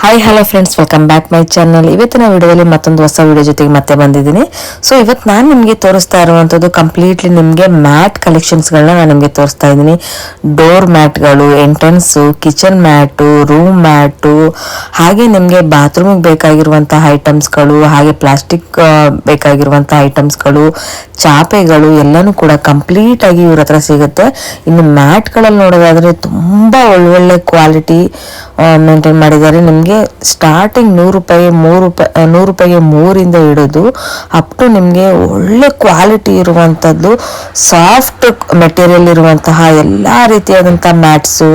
Hi hello friends, welcome back my channel. ಇವತ್ತಿನ ವಿಡಿಯೋದಲ್ಲಿ ಮತ್ತೊಂದು ಹೊಸ ವಿಡಿಯೋ ಜೊತೆಗೆ ಮತ್ತೆ ಬಂದಿದ್ದೀನಿ. ಸೊ ಇವತ್ತು ನಾನು ನಿಮಗೆ ತೋರಿಸ್ತಾ ಇರುವಂಥದ್ದು ಕಂಪ್ಲೀಟ್ಲಿ ನಿಮಗೆ ಮ್ಯಾಟ್ ಕಲೆಕ್ಷನ್ಸ್ಗಳನ್ನ ನಾನು ನಿಮಗೆ ತೋರಿಸ್ತಾ ಇದ್ದೀನಿ. ಡೋರ್ ಮ್ಯಾಟ್ಗಳು, entrance, kitchen mat, room mat, ಹಾಗೆ ನಿಮಗೆ ಬಾತ್ರೂಮಿಗೆ ಬೇಕಾಗಿರುವಂತಹ ಐಟಮ್ಸ್ಗಳು, ಹಾಗೆ ಪ್ಲಾಸ್ಟಿಕ್ ಬೇಕಾಗಿರುವಂತಹ ಐಟಮ್ಸ್ಗಳು, ಚಾಪೆಗಳು ಎಲ್ಲನೂ ಕೂಡ ಕಂಪ್ಲೀಟ್ ಆಗಿ ಇವ್ರ ಹತ್ರ ಸಿಗುತ್ತೆ. ಇನ್ನು ಮ್ಯಾಟ್ಗಳಲ್ಲಿ ನೋಡೋದಾದ್ರೆ ತುಂಬಾ ಒಳ್ಳೊಳ್ಳೆ ಕ್ವಾಲಿಟಿ ಮೇಂಟೈನ್ ಮಾಡಿದ್ದಾರೆ. ನಿಮಗೆ ಸ್ಟಾರ್ಟಿಂಗ್ ₹100 ಮೂರಿಂದ ಹಿಡಿದು ಅಪ್ ಟು ನಿಮಗೆ ಒಳ್ಳೆ ಕ್ವಾಲಿಟಿ ಇರುವಂಥದ್ದು ಸಾಫ್ಟ್ ಮೆಟೀರಿಯಲ್ ಇರುವಂತಹ ಎಲ್ಲ ರೀತಿಯಾದಂತಹ ಮ್ಯಾಟ್ಸು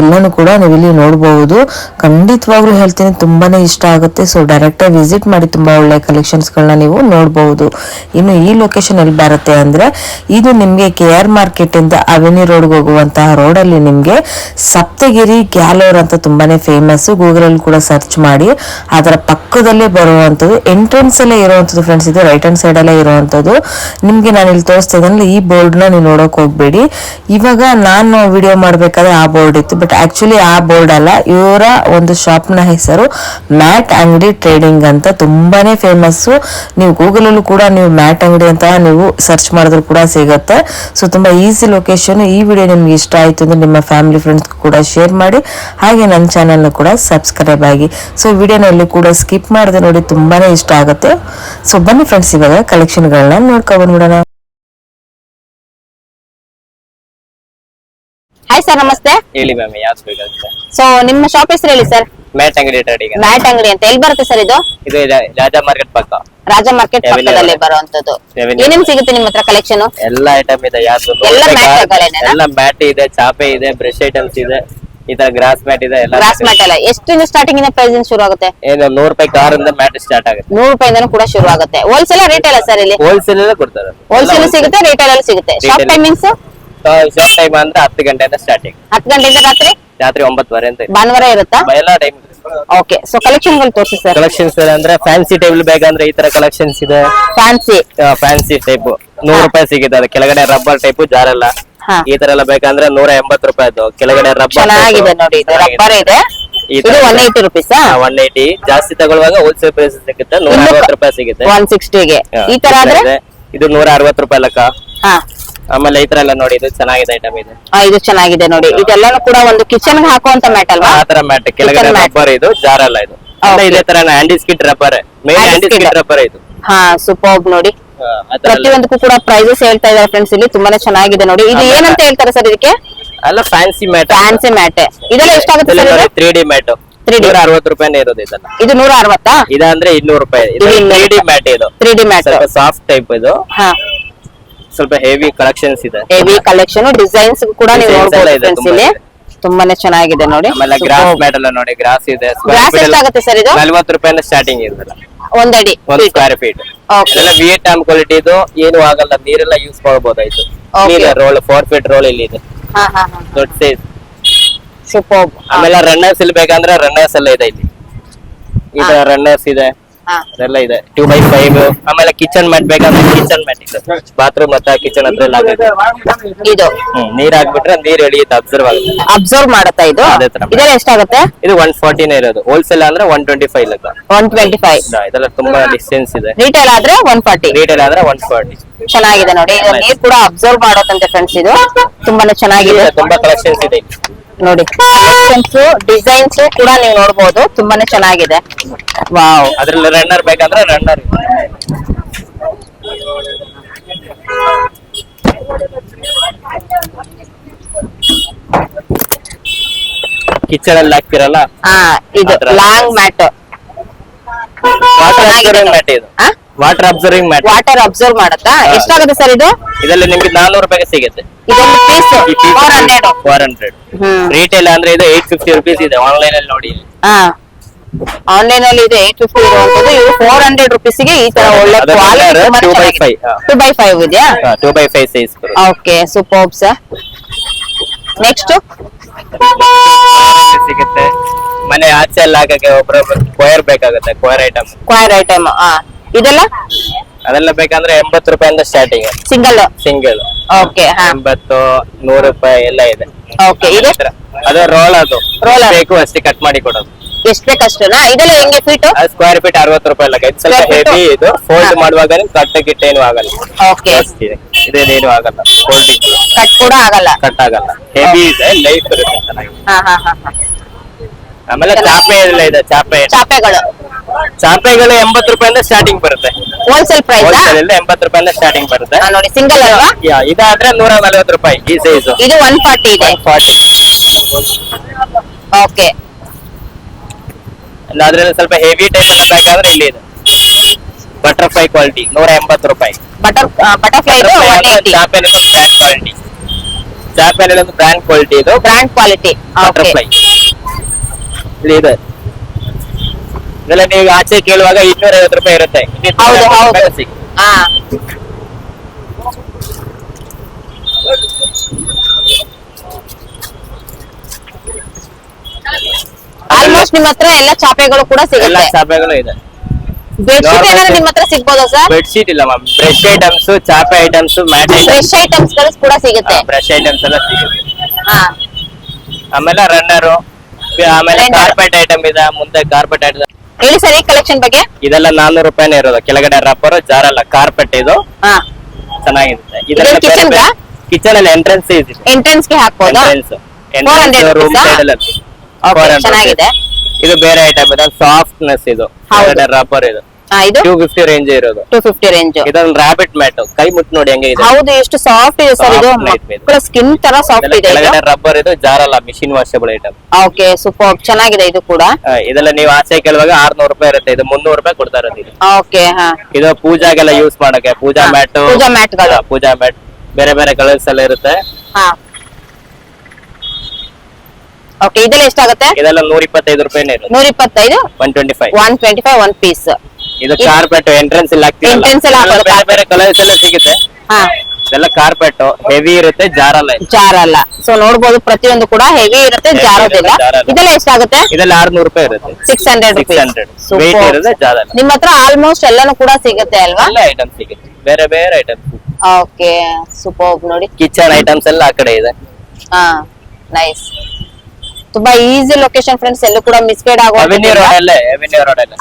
ಎಲ್ಲನೂ ಕೂಡ ನೀವು ಇಲ್ಲಿ ನೋಡಬಹುದು. ಖಂಡಿತವಾಗ್ಲೂ ಹೇಳ್ತೀನಿ, ತುಂಬಾನೇ ಇಷ್ಟ ಆಗುತ್ತೆ. ಸೊ ಡೈರೆಕ್ಟ್ ಆಗಿ ವಿಸಿಟ್ ಮಾಡಿ, ತುಂಬಾ ಒಳ್ಳೆ ಕಲೆಕ್ಷನ್ಸ್ಗಳನ್ನ ನೀವು ನೋಡಬಹುದು. ಇನ್ನು ಈ ಲೊಕೇಶನ್ ಎಲ್ಲಿ ಬರುತ್ತೆ ಅಂದ್ರೆ, ಇದು ನಿಮಗೆ KR ಮಾರ್ಕೆಟ್ ಇಂದ ಅವೆನ್ಯೂ ರೋಡ್ಗೆ ಹೋಗುವಂತಹ ರೋಡಲ್ಲಿ ನಿಮಗೆ ಸಪ್ತಗಿರಿ ಗ್ಯಾಲೋರ್ ಅಂತ ತುಂಬಾನೇ ಫೇಮಸ್. ಗೂಗಲ್ ಅಲ್ಲಿ ಕೂಡ ಸರ್ಚ್ ಮಾಡಿ, ಅದರ ಪಕ್ಕದಲ್ಲೇ ಬರುವಂತದ್ದು, ಎಂಟ್ರೆನ್ಸ್ ಅಲ್ಲೇ ಇರುವಂತದ್ದು ಫ್ರೆಂಡ್ಸ್. ಇದು ರೈಟ್ ಹ್ಯಾಂಡ್ ಸೈಡ್ ಅಲ್ಲೇ ಇರುವಂತದ್ದು. ನಿಮ್ಗೆ ನಾನು ಇಲ್ಲಿ ತೋರಿಸ್ತಾ ಇದ್ದೀನಿ, ಈ ಬೋರ್ಡ್ ನ ನೀವು ನೋಡಕ್ ಹೋಗ್ಬೇಡಿ. ಇವಾಗ ನಾನು ವಿಡಿಯೋ ಮಾಡ್ಬೇಕಾದ್ರೆ ಆ ಬೋರ್ಡ್ ಇತ್ತು, ಬಟ್ ಆಕ್ಚುಲಿ ಆ ಬೋರ್ಡ್ ಅಲ್ಲ. ಇವರ ಒಂದು ಶಾಪ್ ನ ಹೆಸರು ಮ್ಯಾಟ್ ಅಂಗಡಿ ಟ್ರೇಡಿಂಗ್ ಅಂತ, ತುಂಬಾನೇ ಫೇಮಸ್. ನೀವು ಗೂಗಲ್ ಅಲ್ಲೂ ಕೂಡ ನೀವು ಮ್ಯಾಟ್ ಅಂಗಡಿ ಅಂತ ನೀವು ಸರ್ಚ್ ಮಾಡಿದ್ರು ಕೂಡ ಸಿಗುತ್ತೆ. ಸೊ ತುಂಬಾ ಈಸಿ ಲೊಕೇಶನ್. ಈ ವಿಡಿಯೋ ನಿಮ್ಗೆ ಇಷ್ಟ ಆಯ್ತು ಅಂದ್ರೆ ನಿಮ್ಮ ಫ್ಯಾಮಿಲಿ ಫ್ರೆಂಡ್ಸ್ ಕೂಡ ಶೇರ್ ಮಾಡಿ, ಹಾಗೆ ನನ್ನ ಚಾನಲ್ ಕೂಡ ಸಬ್ಸ್ಕ್ರೈಬ್ ಆಗಿ. ಸೊ ವಿಡಿಯೋನಲ್ಲಿ ಕೂಡ ಸ್ಕಿಪ್ ಮಾಡದೆ ನೋಡಿ, ತುಂಬಾನೇ ಇಷ್ಟ ಆಗುತ್ತೆ. ಸೊ ಬನ್ನಿ ಫ್ರೆಂಡ್ಸ್, ಇವಾಗ ಕಲೆಕ್ಷನ್ಗಳನ್ನ ನೋಡ್ಕೊಂಡ್ಬಿಡೋಣ. ಹಾಯ್ ಸರ್, ನಮಸ್ತೆ. ಹೇಳಿ ಮ್ಯಾಮ್, ಯಾವ್ದು ಬೇಕಾಗುತ್ತೆ? ಸೊ ನಿಮ್ಮ ಶಾಪ್ ಹೆಸರು ಹೇಳಿ ಸರ್. ಮ್ಯಾಟ್ ಅಂಗಡಿ ಟ್ರೇಡಿಂಗ್. ಮ್ಯಾಟ್ ಅಂಗಡಿ ಅಂತ ಎಲ್ಲಿ ಬರುತ್ತೆ ಸರ್ ಇದು? ಇದು ರಾಜಾ ಮಾರ್ಕೆಟ್ ಪಕ್ಕ, ರಾಜ ಮಾರ್ಕೆಟ್ ಪಕ್ಕದಲ್ಲೇ ಬರುವಂತದ್ದು. ಏನೇನ್ ಸಿಗುತ್ತೆ ನಿಮ್ಮ ಹತ್ರ ಕಲೆಕ್ಷನ್? ಎಲ್ಲ ಐಟಮ್ ಇದೆ. ಯಾವ್ದು ಎಲ್ಲ ಮ್ಯಾಟ್ಗಳೇನಾ? ಎಲ್ಲ ಮ್ಯಾಟ್ ಇದೆ, ಚಾಪೆ ಇದೆ, ಬ್ರಷ್ ಐಟಮ್ಸ್ ಇದೆ, ಈ ತರ ಗ್ರಾಸ್ ಮ್ಯಾಟ್ ಇದೆ. ಎಲ್ಲ ಗ್ರಾಸ್ ಮ್ಯಾಟ್ ಎಲ್ಲ ಎಷ್ಟಿಂದ ಸ್ಟಾರ್ಟಿಂಗ್ ಇಂದ ಪ್ರೈಸ್ ಶುರು ಆಗುತ್ತೆ? ಏನು ₹100 ಕಾರಿಂದ ಮ್ಯಾಟ್ ಸ್ಟಾರ್ಟ್ ಆಗುತ್ತೆ. ₹100 ಕೂಡ ಶುರು ಆಗುತ್ತೆ. ಹೋಲ್ಸೇಲ್ ರೇಟೇಲ್ ಸರ್ ಇಲ್ಲಿ? ಹೋಲ್ಸೇಲ್ ಎಲ್ಲ ಕೊಡ್ತಾರೆ. ಹೋಲ್ಸೇಲ್ ಸಿಗುತ್ತೆ, ರೇಟೇಲ್ ಅಲ್ಲಿ ಸಿಗುತ್ತೆ. Shop timings? ಶಾಪ್ ಟೈಮ್ ಅಂದ್ರೆ 10 ಗಂಟೆಯಿಂದ ಸ್ಟಾರ್ಟಿಂಗ್. 10 ಗಂಟೆಯಿಂದ ರಾತ್ರಿ 9:30 ಅಂತ ಇದೆ. ಭಾನುವಾರ ಇರುತ್ತಾ? ಎಲ್ಲ ಟೈಮ್. ಓಕೆ, ಸೊ ಕಲೆಕ್ಷನ್ ಗಳು ತೋರಿಸಿ ಸರ್. ಕಲೆಕ್ಷನ್ಸ್ ಅಂದ್ರೆ ಫ್ಯಾನ್ಸಿ ಟೇಬಲ್ ಬೇಕಂದ್ರೆ ಈ ತರ ಕಲೆಕ್ಷನ್ಸ್ ಇದೆ. ಫ್ಯಾನ್ಸಿ ಟೈಪ್ ₹100 ಸಿಗುತ್ತೆ. ಅದು ಕೆಳಗಡೆ ರಬ್ಬರ್ ಟೈಪ್ ಜಾರಲ್ಲ. ಈ ತರ ಎಲ್ಲ ಬೇಕಂದ್ರೆ ₹180. ಕೆಳಗಡೆ ರಬ್ಬರ್ ಚೆನ್ನಾಗಿದೆ ನೋಡಿ, ಇದು ರಬ್ಬರ್ ಇದೆ. ಇದು ₹180. 180. ಜಾಸ್ತಿ ತಗೊಳ್ಳುವಾಗ ಹೋಲ್ಸೇಲ್ ಪ್ರೈಸ್ ಸಿಗುತ್ತೆ, ₹160 ಸಿಗುತ್ತೆ. 160 ಗೆ. ಈ ತರ ಆದ್ರೆ ಇದು ₹160 ಲೆಕ್ಕ. ಹಾ, ಆಮೇಲೆ ಈ ತರ ಎಲ್ಲ ನೋಡಿ, ಇದು ಚೆನ್ನಾಗಿದೆ ಐಟಮ್ ಇದೆ. ಇದು ಚೆನ್ನಾಗಿದೆ ನೋಡಿ. ಇದೆಲ್ಲಾನು ಕೂಡ ಒಂದು ಕಿಚನ್ ಗೆ ಹಾಕುವಂತ ಮ್ಯಾಟ್ ಅಲ್ವಾ? ಆ ತರ ಮ್ಯಾಟ್ ಕೆಳಗಡೆ ರಬ್ಬರ್, ಇದು ಜಾರಲ್ಲ. ಇದು ಇದೇ ತರ handy skit rubber, main handy skit rubber ಇದು. ಹಾ, ಸೂಪರ್ಬ್ ನೋಡಿ. ಪ್ರತಿಯೊಂದಕ್ಕೂ ಕೂಡ ಪ್ರೈಸಸ್ ಹೇಳ್ತಾ ಇದ್ದಾರೆ ಫ್ರೆಂಡ್ಸ್ ಇಲ್ಲಿ. ತುಂಬಾನೇ ಚೆನ್ನಾಗಿದೆ ನೋಡಿ. ಇದು ಏನಂತ ಹೇಳ್ತಾರೆ ಸರ್ ಇದಕ್ಕೆ? ಅಲ್ಲ, ಫ್ಯಾನ್ಸಿ ಮ್ಯಾಟ್. Fancy mat. ಇದೆಲ್ಲ ಎಷ್ಟಾಗುತ್ತೆ ಸರ್? 3D ಮ್ಯಾಟ್ ₹160 ಇರೋದು. ಇದೆಲ್ಲ ಇದು 160. ಇದಂದ್ರೆ ₹200. ಇದು 3D ಮ್ಯಾಟ್. ಇದು 3D ಮ್ಯಾಟ್, ಸಾಫ್ಟ್ ಟೈಪ್. ಇದು ಹಾ, ಸ್ವಲ್ಪ ಹೆವಿ ಕಲೆಕ್ಷನ್ಸ್ ಇದೆ. ಹೆವಿ ಕಲೆಕ್ಷನ್, ಡಿಸೈನ್ಸ್ ಕೂಡ ನೀವು ನೋಡಬಹುದು ಫ್ರೆಂಡ್ಸ್ ಇಲ್ಲಿ. ತುಂಬಾನೇ ಚೆನ್ನಾಗಿದೆ ನೋಡಿ. ಆಮೇಲೆ ಗ್ರಾಸ್ ಮ್ಯಾಟ್ ಎಲ್ಲ ನೋಡಿ, ಗ್ರಾಸ್ ಇದೆ. ಗ್ರಾಸ್ ಎಷ್ಟಾಗುತ್ತೆ ಸರ್ ಇದು? ₹40 ಸ್ಟಾರ್ಟಿಂಗ್ ಇರೋದಿಲ್ಲ. 1 ಅಡಿ 1 ಸ್ಕ್ವೇರ್ ಫೀಟ್. ಇದೆಲ್ಲ ವಿಯೆಟ್ನಾಂ ಕ್ವಾಲಿಟಿ. ಇದು ಏನು ಆಗಲ್ಲ, ನೀರೆಲ್ಲ ಯೂಸ್ ಮಾಡಬಹುದಾಯ್ತು. ರೋಲ್ 4 ಫೀಟ್ ರೋಲ್ ಇಲ್ಲಿ ಇದೆ, ದೊಡ್ಡ ಸೈಜ್. ಸೂಪರ್ಬ್. ಆಮೇಲೆ ರನ್ನರ್ಸ್ ಇಲ್ಲಿ ಬೇಕಂದ್ರೆ ರನ್ನರ್ಸ್ ಎಲ್ಲ ಇದೆ ಇಲ್ಲಿ. ಈ ತರ ರನ್ನರ್ಸ್ ಇದೆ, ಅದೆಲ್ಲ ಇದೆ. 2x5. ಆಮೇಲೆ ಕಿಚನ್ ಮ್ಯಾಟ್ ಬೇಕಂದ್ರೆ ಕಿಚನ್ ಮ್ಯಾಟ್ ಇದೆ. ಬಾತ್ರೂಮ್ ಮತ್ತೆ ಕಿಚನ್ ಹತ್ರ ಎಲ್ಲ ಆಗುತ್ತೆ. ಇದು ನೀರ್ ಹಾಕ್ಬಿಟ್ರೆ ನೀರ್ ಎಳಿಯುತ್ತೆ, ಅಬ್ಸರ್ವ್ ಮಾಡುತ್ತಾ ಇದು? ಇದೆಲ್ಲ ಎಷ್ಟಾಗುತ್ತೆ? ಇದು 140 ಇರೋದು. ಹೋಲ್ಸೇಲ್ ಅಂದ್ರೆ 125 ಲೆಕ್ಕ. 125. ಇದೆಲ್ಲ ತುಂಬಾ ಡಿಸ್ಟೆನ್ಸ್ ಇದೆ. ರಿಟೇಲ್ ಆದ್ರೆ 140. ರಿಟೇಲ್ ಆದ್ರೆ 140. ಚೆನ್ನಾಗಿದೆ ನೋಡಿ. ನೀರ್ ಕೂಡ ಅಬ್ಸರ್ವ್ ಮಾಡೋದಂತೆ ಫ್ರೆಂಡ್ಸ್. ಇದು ತುಂಬಾನೇ ಚೆನ್ನಾಗಿದೆ. ತುಂಬಾ ಕಲೆಕ್ಷನ್ಸ್ ಇದೆ ನೋಡಿ. ಕಲೆಕ್ಷನ್ಸ್, ಡಿಸೈನ್ಸ್ ಕೂಡ ನೀವು ನೋಡಬಹುದು. ತುಂಬಾನೇ ಚೆನ್ನಾಗಿದೆ. ವಾವ್. ಅದ್ರಲ್ಲಿ ರನ್ನರ್ ಬೇಕಂದ್ರೆ ರನ್ನರ್. ಕಿಚನ್ ಅಲ್ಲಿ ಹಾಕ್ತಿರಲ್ಲ, ಇದು long mat. Water absorbing mat. ಇದು water absorbing mat. Water absorb ಮಾಡುತ್ತಾ? ಎಷ್ಟಾಗುತ್ತೆ ಸರ್ ಇದು? ಇದರಲ್ಲಿ ನಿಮ್ಗೆ ₹400 ಸಿಗುತ್ತೆ. ಇದೊಂದು ಪೀಸ್ 400. ರಿಟೇಲ್ ಅಂದ್ರೆ ಇದು ₹850 ಇದೆ. ಆನ್ಲೈನ್ ಅಲ್ಲಿ ನೋಡಿ. ಆನ್ಲೈನ್ ಅಲ್ಲಿ ಇದೆ 850 ಇರುವಂತದ್ದು. ಇದು ₹400 ಗೆ ಈ ತರ ಒಳ್ಳೆ ಕ್ವಾಲಿಟಿ 2x5 ಇದೆಯಾ? 2x5 size. Okay, superb sir. Next ಸಿಗುತ್ತೆ. ಮನೆ ಆಚೆ ಎಲ್ಲ ಹಾಕಕ್ಕೆ ಒಬ್ಬರೊಬ್ಬರು ಸ್ಕ್ವೇರ್ ಬೇಕಾಗುತ್ತೆ. Square item. ಇದೆಲ್ಲ ಅದೆಲ್ಲ ಬೇಕಂದ್ರೆ ₹80 ಸ್ಟಾರ್ಟಿಂಗ್. ಸಿಂಗಲ್. ಓಕೆ. 80, ₹100 ಎಲ್ಲ ಇದೆ. ಓಕೆ. ಇದು ಅದು ರೋಲ್. ಅದು ರೋಲ್ ಬೇಕು ಅಷ್ಟೇ ಕಟ್ ಮಾಡಿ ಕೊಡೋದು. ಎಷ್ಟ್ ಬೇಕಷ್ಟುನಾ? ಇದೆಲ್ಲ ಹೆಂಗೆ ಫೀಟ್? ಸ್ಕ್ವೇರ್ ಫೀಟ್ 60 ರೂಪಾಯಿ ಲೆಕ್ಕ. ಇದು ಸ್ವಲ್ಪ Square feet? ಹೆವಿ, ಇದು ಫೋಲ್ಡ್ ಮಾಡುವಾಗ ಕಟ್ ಗಿಟ್ ಏನು ಆಗಲ್ಲ. ಓಕೆ. ಇದೇನು ಆಗಲ್ಲ, ಫೋಲ್ಡಿಂಗ್ ಕಟ್ ಕೂಡ ಆಗಲ್ಲ. ಕಟ್ ಆಗಲ್ಲ. ಹೆವಿ ಇದೆ, ಲೈಫ್ ಇರುತ್ತೆ ಚೆನ್ನಾಗಿ. ಹಾ ಹಾ ಹಾ ಹಾ. ಆಮೇಲೆ ಚಾಪೆ ಎಲ್ಲ ಇದೆ, ಚಾಪೆಗಳು 80 ರೂಪಾಯಿಂದ ಸ್ಟಾರ್ಟಿಂಗ್ ಬರುತ್ತೆ. Wholesale price? ಹೋಲ್ಸೇಲ್ ಇಂದ 80 ರೂಪಾಯಿಂದ ಸ್ಟಾರ್ಟಿಂಗ್ ಬರುತ್ತೆ. ನೋಡಿ ಸಿಂಗಲ್ ಅಲ್ವಾ? ಇದಾದ್ರೆ 140 ರೂಪಾಯಿ ಈ ಸೈಜ್. ಇದು 140 ಇದೆ. 140. ಓಕೆ. ಅದ್ರಲ್ಲಿ ಸ್ವಲ್ಪ ಹೆವಿ ಟೈಪ್ ಎಲ್ಲ ಬೇಕಾದ್ರೆ ಇಲ್ಲಿ ಇದೆ. ಬಟರ್ಫ್ಲೈ ಕ್ವಾಲಿಟಿ 180 ರೂಪಾಯಿ. ಬಟರ್ಫ್ಲೈ ಇದು 180. Chapel brand quality. ಚಾಪೆಲ್ ಒಂದು ಬ್ರ್ಯಾಂಡ್ ಕ್ವಾಲಿಟಿ, ಇದು ಬ್ರ್ಯಾಂಡ್ ಕ್ವಾಲಿಟಿ. ಬಟರ್ಫ್ಲೈ ಇಲ್ಲಿ ಇದೆ. ಇದೆಲ್ಲ ನೀವು ಆಚೆ ಕೇಳುವಾಗ 250 ರೂಪಾಯಿ ಇರುತ್ತೆ. ಹೌದು ಹೌದು. ಹಾ. ಆಲ್ಮೋಸ್ಟ್ ನಿಮ್ಮ ಹತ್ರ ಎಲ್ಲ ಚಾಪೆಗಳು ಕೂಡ ಎಲ್ಲ ಸಿಗುತ್ತೆ. ಚಾಪೆಗಳು ಇದೆ. ಬೆಡ್ಶೀಟ್ ಏನಾದ್ರು ನಿಮ್ಮ ಹತ್ರ ಸಿಗ್ಬೋದಾ ಸರ್? ಬೆಡ್ಶೀಟ್ ಇಲ್ಲ ಮ್ಯಾಮ್, ಬ್ರಷ್ ಐಟಮ್ಸ್, ಚಾಪೆ items, mat items, fresh items ಗಳು ಕೂಡ ಸಿಗುತ್ತೆ. ಬ್ರಷ್ ಐಟಮ್ಸ್ ಎಲ್ಲ ಸಿಗುತ್ತೆ. ಹಾ. ಆಮೇಲೆ ರನ್ನರು, ಆಮೇಲೆ Runner. ಕಾರ್ಪೆಟ್ ಐಟಮ್ ಇದೆ. ಮುಂದೆ ಕಾರ್ಪೆಟ್ ಐಟಮ್ ಹೇಳಿ ಸರ್ ಈ ಕಲೆಕ್ಷನ್ ಬಗ್ಗೆ. ಇದೆಲ್ಲ 400 ರೂಪಾಯಿನೇ ಇರೋದು. ಕೆಳಗಡೆ ರಬ್ಬರ್, ಜಾರಲ್ಲ, ಕಾರ್ಪೆಟ್ ಇದು ಹಾ. ಚೆನ್ನಾಗಿರುತ್ತೆ. ಇದೆಲ್ಲ kitchen ಗಾ? ಕಿಚನ್ ಅಲ್ಲಿ ಎಂಟ್ರೆನ್ಸ್ ಇದೆ. ಎಂಟ್ರೆನ್ಸ್ ಗೆ ಹಾಕ್ಬೋದಾ? ಎಂಟ್ರೆನ್ಸ್ ರೂಮ್ ಸೈಡ್ ಅಲ್ಲಿ Okay, ಚೆನ್ನಾಗಿದೆ. ಇದು ಬೇರೆ ಐಟಮ್ ಇದೆ, ಸಾಫ್ಟ್ನೆಸ್ ಇದು. ಹೌದು. ಕೆಳಗಡೆ ರಬ್ಬರ್ ಇದು ಹಾ, ಇದು 250 ರೇಂಜ್ ಇರೋದು. 250 ರೇಂಜ್. ಇದೊಂದು ರಾಬಿಟ್ ಮ್ಯಾಟ್, ಕೈ ಮುಟ್ಟು ನೋಡಿ ಹೆಂಗೆ ಇದೆ. ಹೌದು, ಎಷ್ಟು ಸಾಫ್ಟ್ ಇದೆ ಸರ್ ಇದು. Soft nice ಇದೆ. ಮಕ್ಕಳ ಸ್ಕಿನ್ ತರ ಸಾಫ್ಟ್ ಇದೆ ಇದು. ಕೆಳಗಡೆ ರಬ್ಬರ್ ಇದು, ಜಾರಲ್ಲ, machine washable item. Okay, super ಚೆನ್ನಾಗಿದೆ ಇದು ಕೂಡ. ಇದೆಲ್ಲ ನೀವು ಆಚೆ ಕೇಳುವಾಗ 600 ರೂಪಾಯಿ ಇರುತ್ತೆ. ಇದು 300 ರೂಪಾಯಿ ಕೊಡ್ತಾ ಇರೋದು ಇದು. ಓಕೆ. ಹಾ. ಇದು ಪೂಜಾಗೆಲ್ಲ ಯೂಸ್ ಮಾಡಕ್ಕೆ, ಪೂಜಾ ಹಾ, ಮ್ಯಾಟ್, ಪೂಜಾ mat ಗಳು. ಪೂಜಾ ಮ್ಯಾಟ್ ಬೇರೆ ಬೇರೆ ಕಲರ್ಸ್ ಎಲ್ಲ ಇರುತ್ತೆ. ಹಾ. ಓಕೆ, ಇದೆಲ್ಲ ಎಷ್ಟಾಗುತ್ತೆ? ಇದೆಲ್ಲ 125 ರೂಪಾಯಿನೇ ಇರೋದು. 125. 125. 125 ಒನ್ ಪೀಸ್. ಇದು ಕಾರ್ಪೆಟ್ ಎಂಟ್ರೆನ್ಸ್ ಇಲ್ಲಿ Entrance ಅಲ್ಲಿ ಹಾಕೋದು ಬೇರೆ ಬೇರೆ ಕಲರ್ಸ್ ಎಲ್ಲ ಸಿಗುತ್ತೆ. ಹಾ. ಇದೆಲ್ಲ ಕಾರ್ಪೆಟ್ ಹೆವಿ ಇರುತ್ತೆ, ಜಾರಲ್ಲ ಇದು. ಜಾರಲ್ಲ. ಸೊ ನೋಡ್ಬೋದು, ಪ್ರತಿಯೊಂದು ಕೂಡ ಹೆವಿ ಇರುತ್ತೆ, Heavy ಜಾರೋದಿಲ್ಲ. ಇರುತ್ತೆ, ಜಾರಲ್ಲ. ಇದೆಲ್ಲ ಎಷ್ಟಾಗುತ್ತೆ? ಇದೆಲ್ಲ 600 ರೂಪಾಯಿ ಇರುತ್ತೆ. 600 rupees. 600 ವೇಟ್ ಇರುತ್ತೆ, ಜಾರಲ್ಲ. ನಿಮ್ಮ ಹತ್ರ ಆಲ್ಮೋಸ್ಟ್ ಎಲ್ಲಾನು ಕೂಡ ಸಿಗುತ್ತೆ ಅಲ್ವಾ? ಎಲ್ಲ ಐಟಮ್ ಸಿಗುತ್ತೆ, ಬೇರೆ ಬೇರೆ ಐಟಮ್ಸ್. ಓಕೆ, ಸೂಪರ್ ನೋಡಿ. ಕಿಚನ್ ಐಟಮ್ಸ್ ಎಲ್ಲ ಆ ಕಡೆ ಇದೆ. ಹಾ, ನೈಸ್. ತುಂಬಾ ಈಸಿ ಲೊಕೇಶನ್ ಫ್ರೆಂಡ್ಸ್, ಎಲ್ಲೂ ಕೂಡ ಮಿಸ್ಗೈಡ್ ಅವೆನ್ಯೂ ರೋಡ್ ಅಲ್ಲೇ,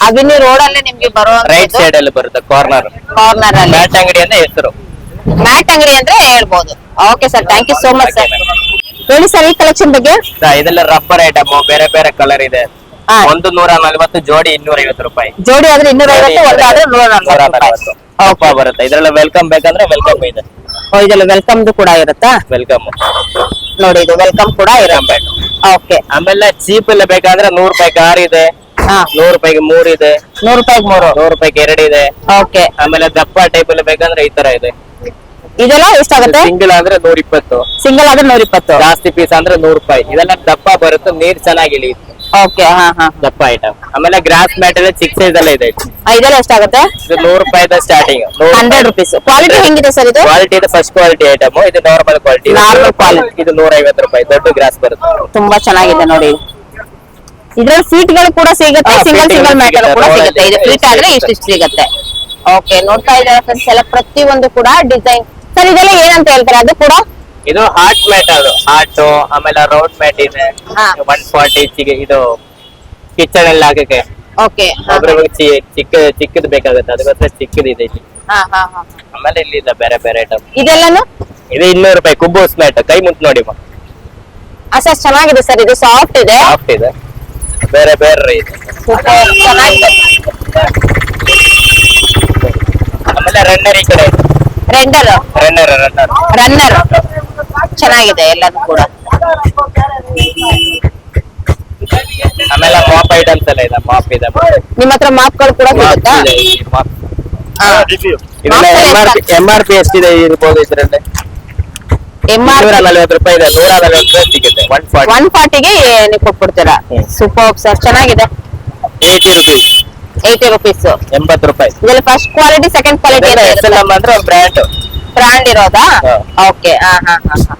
ಅವೆನ್ಯೂ ರೋಡ್ ಅಲ್ಲೇ ನಿಮ್ಗೆ ಬರೋ ರೈಟ್ ಸೈಡ್ ಅಲ್ಲಿ ಬರುತ್ತೆ, ಕಾರ್ನರ್ ಅಲ್ಲಿ ಮ್ಯಾಟ್ ಅಂಗಡಿ ಅಂತ ಹೆಸರು. ಮ್ಯಾಟ್ ಅಂಗಡಿ ಅಂದ್ರೆ ಹೇಳ್ಬೋದು. Okay sir, thank you so much sir. ಹೇಳಿ ಸರ್ ಈ ಕಲೆಕ್ಷನ್ ಬಗ್ಗೆ. ಇದೆಲ್ಲ ರಬ್ಬರ್ ಐಟಮ್, ಬೇರೆ ಬೇರೆ ಕಲರ್ ಇದೆ. ಹಾ. ಒಂದು 140, ಜೋಡಿ 250 ರೂಪಾಯಿ. ಜೋಡಿ ಆದ್ರೆ 250, ಒಂದಾದ್ರೆ 140 ರೂಪಾಯಿ ಬರುತ್ತೆ. ಇದ್ರೆಲ್ಲ ವೆಲ್ಕಮ್ ಬೇಕಂದ್ರೆ ವೆಲ್ಕಮ್ ಇದೆ. ಇದೆಲ್ಲ ವೆಲ್ಕಮ್ ಕೂಡ ಇರುತ್ತಾ? ವೆಲ್ಕಮ್ ನೋಡಿ, ಇದು ವೆಲ್ಕಮ್ ಕೂಡ ಇರುತ್ತೆ. ಓಕೆ. ಆಮೇಲೆ ಚೀಪ್ ಎಲ್ಲ ಬೇಕಾದ್ರೆ 100 ರೂಪಾಯಿ ಕಾರ್ ಇದೆ, ಹಾ, 100 ರೂಪಾಯಿಗೆ 3 ಇದೆ, 100 ರೂಪಾಯಿಗೆ 3, 100 ರೂಪಾಯಿಗೆ 2 ಇದೆ. ಓಕೆ. ಆಮೇಲೆ ದಪ್ಪ ಟೈಪ್ ಎಲ್ಲ ಬೇಕಂದ್ರೆ ಈ ತರ ಇದೆ. ಇದೆಲ್ಲ ಎಷ್ಟಾಗುತ್ತೆ? ಸಿಂಗಲ್ ಅಂದ್ರೆ 120, ಸಿಂಗಲ್ ಆದ್ರೆ 120, ಜಾಸ್ತಿ ಪೀಸ್ ಅಂದ್ರೆ 100 ರೂಪಾಯಿ. ಇದೆಲ್ಲ ದಪ್ಪ ಬರುತ್ತೆ, ನೀರ್ ಚೆನ್ನಾಗಿ ಇಳಿಯುತ್ತೆ. ಓಕೆ. ಹಾ ಹಾ, ದಪ್ಪ ಐಟಮ್. ಆಮೇಲೆ ಗ್ರಾಸ್ ಮ್ಯಾಟ್ ಎಲ್ಲ ಚಿಕ್ಕ ಸೈಜ್ ಎಲ್ಲ ಇದೆ. ಇದೆಲ್ಲ ಎಷ್ಟಾಗುತ್ತೆ? ಇದು 100 ರೂಪಾಯಿದ ಸ್ಟಾರ್ಟಿಂಗ್. 100 rupees. ಕ್ವಾಲಿಟಿ ಹೆಂಗಿದೆ ಸರ್ ಇದು? ಕ್ವಾಲಿಟಿ ಇದೆ, ಫಸ್ಟ್ ಕ್ವಾಲಿಟಿ ಐಟಮ್. ಇದು ನಾರ್ಮಲ್ ಕ್ವಾಲಿಟಿ, Normal quality. ಇದು 150 ರೂಪಾಯಿ. ದೊಡ್ಡ ಗ್ರಾಸ್ ಬರುತ್ತೆ, ತುಂಬಾ ಚೆನ್ನಾಗಿದೆ ನೋಡಿ. ಇದ್ರಲ್ಲಿ ಸೀಟ್ ಗಳು ಕೂಡ ಸಿಗುತ್ತೆ, ಹಾ, ಸಿಂಗಲ್ seat ಸಿಂಗಲ್ ಗಳು ಮ್ಯಾಟ್ ಕೂಡ ಸಿಗುತ್ತೆ. ಸಿಗುತ್ತೆ. ಇದು ಫೀಟ್ ಆದ್ರೆ ಇಷ್ಟು ಸಿಗುತ್ತೆ. ಓಕೆ, ನೋಡ್ತಾ ಇದ್ದಾರೆ ಫ್ರೆಂಡ್ಸ್, ಎಲ್ಲ ಪ್ರತಿಯೊಂದು ಕೂಡ ಡಿಸೈನ್. ಸರ್ ಇದೆಲ್ಲ ಏನಂತ ಹೇಳ್ತಾರೆ ಅದು ಕೂಡ? ಇದು ಹಾರ್ಟ್ ಮ್ಯಾಟ್, ಅದು ಹಾರ್ಟ್. ಆಮೇಲೆ ರೌಂಡ್ ಮ್ಯಾಟ್ ಇದೆ, ಹಾ. 140. ಇದು ಕಿಚನ್ ಅಲ್ಲಿ ಹಾಕಕ್ಕೆ ಓಕೆ. ಒಬ್ರಿಗೆ ಚಿಕ್ಕದು ಬೇಕಾಗುತ್ತೆ, ಅದಕ್ಕೋಸ್ಕರ ಚಿಕ್ಕದು ಇದೆ ಇಲ್ಲಿ. ಹಾ ಹಾ ಹಾ. ಆಮೇಲೆ ಇಲ್ಲಿ ಇದೆ ಬೇರೆ ಬೇರೆ ಐಟಮ್. ಇದೆಲ್ಲಾನು ಇದು 200 ರೂಪಾಯಿ ಕುಬೋಸ್ ಮ್ಯಾಟ್, ಕೈ ಮುಟ್ಟು ನೋಡಿ. ಸರ್ ಚೆನ್ನಾಗಿದೆ ಸರ್, ಇದು ಸಾಫ್ಟ್ ಇದೆ, ಸಾಫ್ಟ್ ಇದೆ, ಬೇರೆ ಬೇರೆ ಇದೆ. ಸೂಪರ್ ಚೆನ್ನಾಗಿದೆ. ಆಮೇಲೆ ರನ್ನರ್ ಈ ಕಡೆ ಇದೆ. ರನ್ನರ್ ರನ್ನರ್ ಚೆನ್ನಾಗಿದೆ ಎಲ್ಲದೂ ಕೂಡ. ಆಮೇಲೆ ಮಾಪ್ ಐಟಮ್ಸ್ ಎಲ್ಲ ಇದೆ, ಮಾಪ್ ಇದೆ. ನಿಮ್ಮ ಹತ್ರ ಮಾಪ್ಗಳು ಕೂಡ ಸಿಗುತ್ತಾ? MRP ಎಷ್ಟಿದೆ ಇರ್ಬೋದು ಇದ್ರಲ್ಲಿ? MRP 240 ರೂಪಾಯಿ ಇದೆ, 140 ರೂಪಾಯಿ ಸಿಗುತ್ತೆ. 140ಗೆ ನೀವು ಕೊಟ್ಬಿಡ್ತೀರಾ? ಸೂಪರ್ ಸರ್, ಚೆನ್ನಾಗಿದೆ. 80 ರುಪೀಸ್. 80 rupees. 80 ರೂಪಾಯಿ. ಇದೆಲ್ಲ first quality, second quality SLM ಅಂದ್ರೆ ಬ್ರ್ಯಾಂಡ್ ಬ್ರಾಂಡ್ ಇರೋದಾ? ಹಾ. ಓಕೆ. ಹಾ ಹಾ ಹಾ ಹಾ.